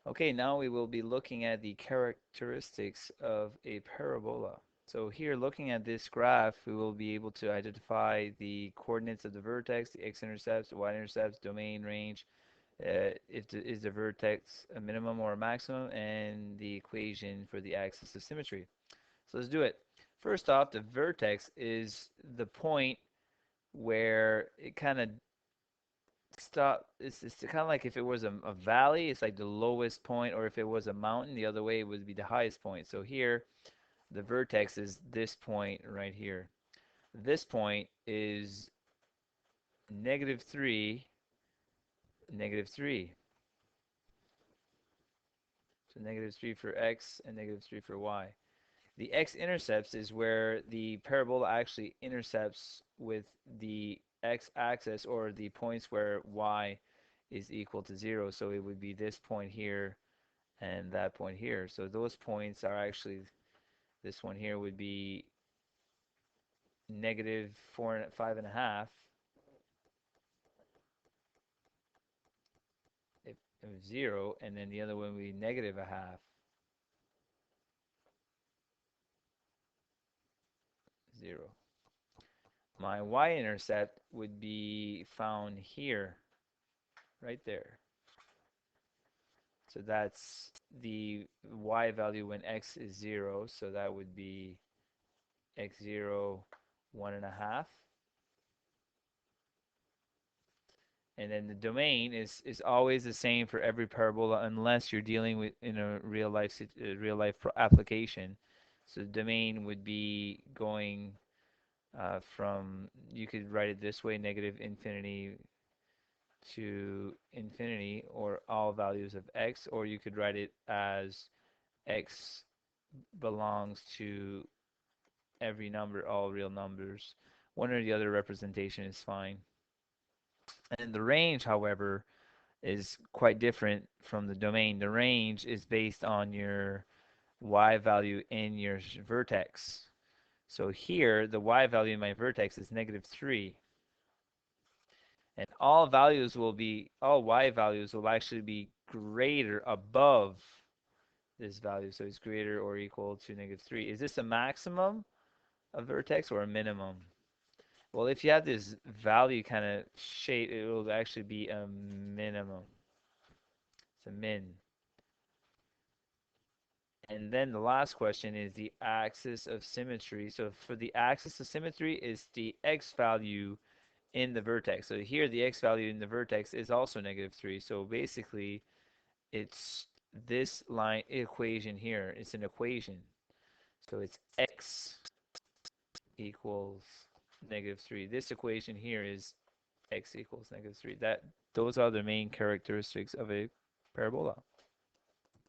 Okay, now we will be looking at the characteristics of a parabola. So here, looking at this graph, we will be able to identify the coordinates of the vertex, the x-intercepts, the y-intercepts, domain, range, is the vertex a minimum or a maximum, and the equation for the axis of symmetry. So let's do it. First off, the vertex is the point where it kind of it's kind of like if it was a valley, it's like the lowest point, or if it was a mountain, the other way it would be the highest point. So here, the vertex is this point right here. This point is negative 3, negative 3. So negative 3 for x and negative 3 for y. The x-intercepts is where the parabola actually intercepts with the x-axis, or the points where y is equal to 0. So it would be this point here and that point here. So those points are actually, this one here would be negative 5.5 if 0, and then the other one would be negative a half, 0. My y-intercept would be found here, right there. So that's the y value when x is 0. So that would be x0, 1.5. And then the domain is always the same for every parabola unless you're dealing with in a real life application. So the domain would be going from, you could write it this way, negative infinity to infinity, or all values of x, or you could write it as x belongs to every number, all real numbers. One or the other representation is fine. And the range, however, is quite different from the domain. The range is based on your y value in your vertex. So here, the y value in my vertex is negative 3. And all y values will actually be greater above this value. So it's greater or equal to negative 3. Is this a maximum of vertex or a minimum? Well, if you have this value kind of shape, it will actually be a minimum. It's a min. And then the last question is the axis of symmetry. So for the axis of symmetry is the x value in the vertex. So here the x value in the vertex is also negative 3. So basically it's this line equation here. It's an equation. So it's x equals negative 3. This equation here is x equals negative 3. Those are the main characteristics of a parabola.